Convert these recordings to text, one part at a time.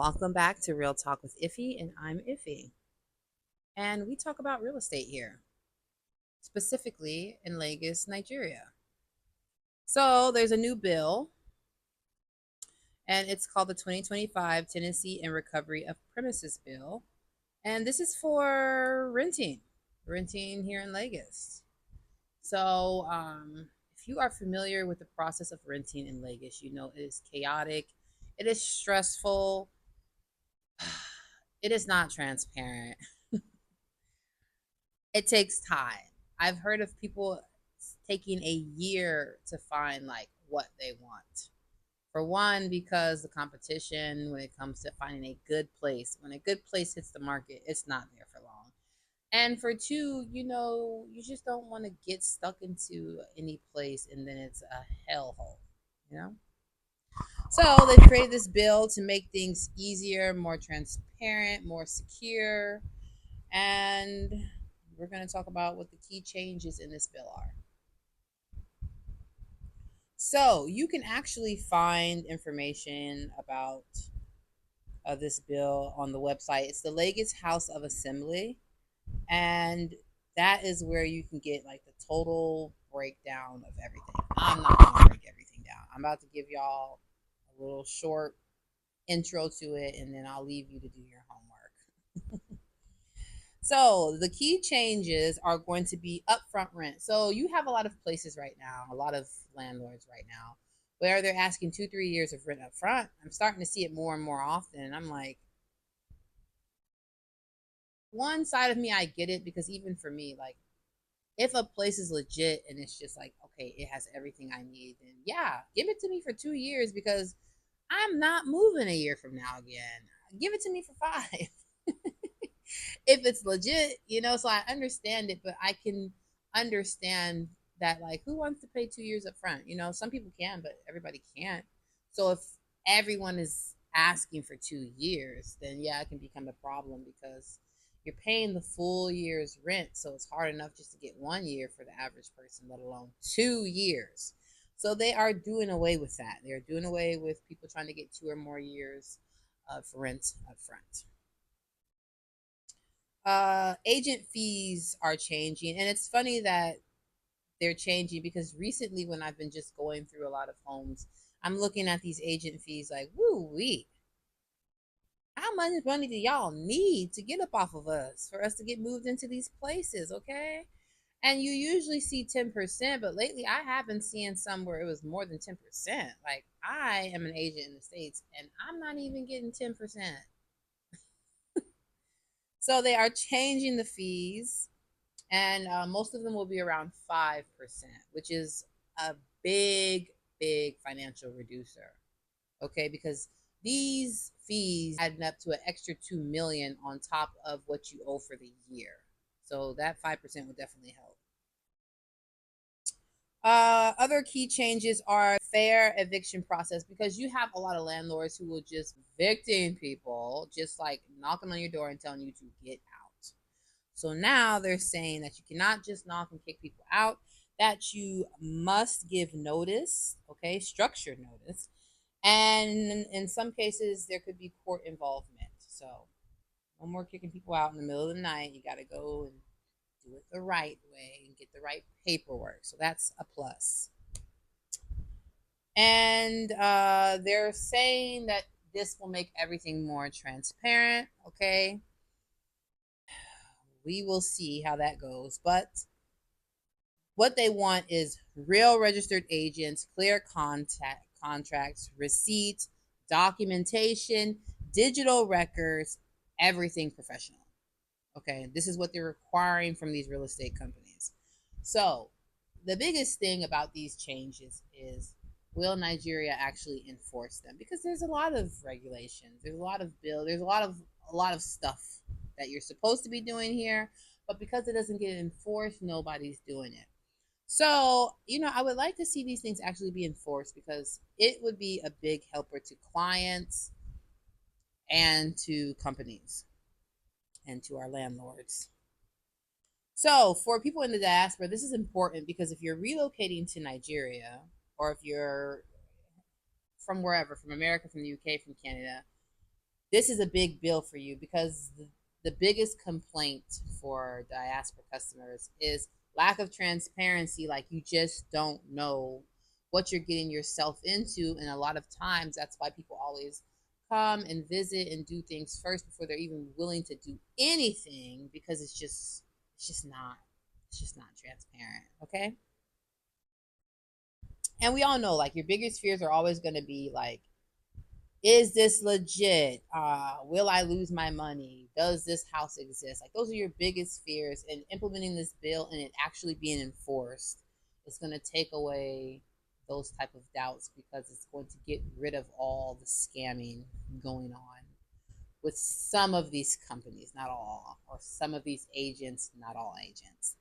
Welcome back to Real Talk with Ify, and I'm Ify. And we talk about real estate here, specifically in Lagos, Nigeria. So there's a new bill, and it's called the 2025 Tenancy and Recovery of Premises Bill. And this is for renting here in Lagos. So if you are familiar with the process of renting in Lagos, you know it is chaotic, it is stressful, it is not transparent. It takes time. I've heard of people taking a year to find like what they want. For one, because the competition when it comes to finding a good place, when a good place hits the market, it's not there for long. And for two, you just don't want to get stuck into any place and then it's a hellhole, you know? So they created this bill to make things easier, more transparent, more secure, and we're going to talk about what the key changes in this bill are. So you can actually find information about this bill on the website. It's the Lagos House of Assembly, and that is where you can get like the total breakdown of everything. I'm not going to break everything down. I'm about to give y'all a little short intro to it, and then I'll leave you to do your homework. So the key changes are going to be upfront rent. So you have a lot of places right now, a lot of landlords right now, where they're asking 2-3 years of rent up front. I'm starting to see it more and more often. And I'm like, one side of me, I get it because even for me, like if a place is legit and it's just like, okay, it has everything I need, then yeah, give it to me for 2 years because I'm not moving a year from now again. Give it to me for 5. If it's legit, so I understand it, but I can understand that like who wants to pay 2 years up front? Some people can, but everybody can't. So if everyone is asking for 2 years, then yeah, it can become a problem because you're paying the full year's rent. So it's hard enough just to get 1 year for the average person, let alone 2 years. So they are doing away with that. They're doing away with people trying to get 2 or more years of rent up front. Agent fees are changing, and it's funny that they're changing because recently, when I've been just going through a lot of homes, I'm looking at these agent fees like, woo wee, how much money do y'all need to get up off of us for us to get moved into these places? Okay. And you usually see 10%, but lately I have been seeing some where it was more than 10%. Like, I am an agent in the States and I'm not even getting 10%. So they are changing the fees, and most of them will be around 5%, which is a big, big financial reducer. Okay, because these fees adding up to an extra 2 million on top of what you owe for the year. So that 5% will definitely help. Other key changes are fair eviction process because you have a lot of landlords who will just evicting people, just like knocking on your door and telling you to get out. So now they're saying that you cannot just knock and kick people out, that you must give notice, okay, structured notice. And in some cases, there could be court involvement. So no more kicking people out in the middle of the night. You got to go and do it the right way and get the right paperwork. So that's a plus. And they're saying that this will make everything more transparent. Okay. We will see how that goes. But what they want is real registered agents, clear contracts, receipts, documentation, digital records, everything professional. Okay, this is what they're requiring from these real estate companies. So, the biggest thing about these changes is, will Nigeria actually enforce them? Because there's a lot of regulations, there's a lot of bill, there's a lot of stuff that you're supposed to be doing here, but because it doesn't get enforced, nobody's doing it. So, I would like to see these things actually be enforced because it would be a big helper to clients and to companies and to our landlords. So, for people in the diaspora, this is important because if you're relocating to Nigeria or if you're from wherever, from America, from the UK, from Canada, this is a big bill for you because the biggest complaint for diaspora customers is lack of transparency. Like, you just don't know what you're getting yourself into, and a lot of times that's why people always come and visit and do things first before they're even willing to do anything, because it's just not transparent. Okay. And we all know, like, your biggest fears are always going to be like, is this legit? Will I lose my money? Does this house exist? Like, those are your biggest fears. And implementing this bill and it actually being enforced is going to take away those type of doubts, because it's going to get rid of all the scamming going on with some of these companies, not all, or some of these agents, not all agents.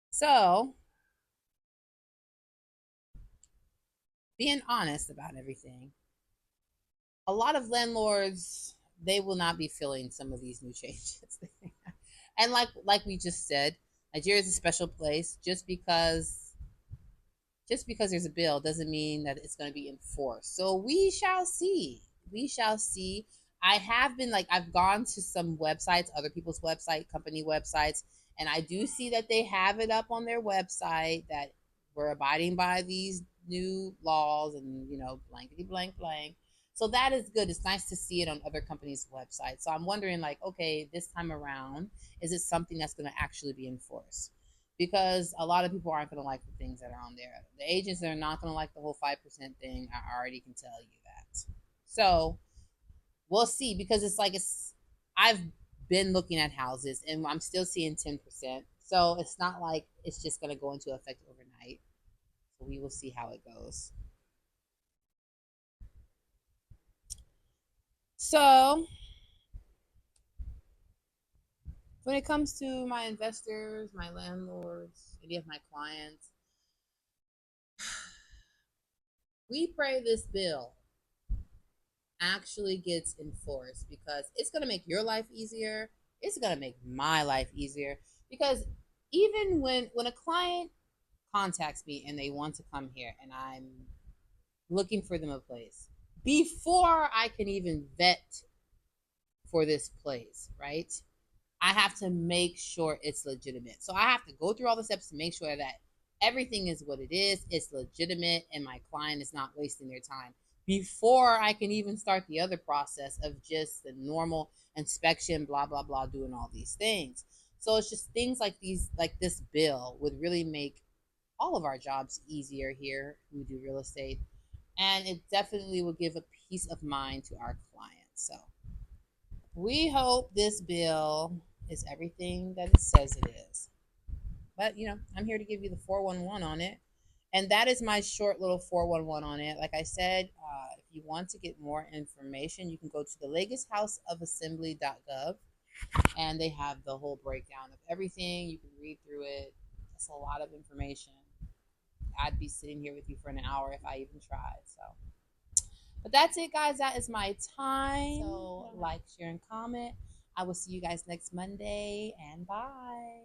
So, being honest about everything, a lot of landlords, they will not be feeling some of these new changes. And like we just said, Nigeria is a special place. Just because there's a bill doesn't mean that it's going to be enforced. So we shall see. We shall see. I've gone to some websites, other people's website, company websites, and I do see that they have it up on their website that we're abiding by these new laws, and blankety blank blank. So that is good. It's nice to see it on other companies' websites. So I'm wondering, like, okay, this time around, is it something that's going to actually be enforced? Because a lot of people aren't going to like the things that are on there. The agents are not going to like the whole 5% thing. I already can tell you that. So we'll see, because I've been looking at houses and I'm still seeing 10%. So it's not like it's just going to go into effect overnight. So we will see how it goes. So when it comes to my investors, my landlords, any of my clients, we pray this bill actually gets enforced, because it's going to make your life easier. It's going to make my life easier, because even when a client contacts me and they want to come here and I'm looking for them a place, before I can even vet for this place, right? I have to make sure it's legitimate. So I have to go through all the steps to make sure that everything is what it is, it's legitimate, and my client is not wasting their time before I can even start the other process of just the normal inspection, blah, blah, blah, doing all these things. So it's just things like these, like this bill would really make all of our jobs easier here when we do real estate. And it definitely will give a peace of mind to our clients. So we hope this bill is everything that it says it is. But, I'm here to give you the 411 on it. And that is my short little 411 on it. Like I said, if you want to get more information, you can go to the LagosHouseOfAssembly.gov, and they have the whole breakdown of everything. You can read through it. It's a lot of information. I'd be sitting here with you for an hour if I even tried. So, but that's it, guys. That is my time. So, like, share, and comment. I will see you guys next Monday, and bye.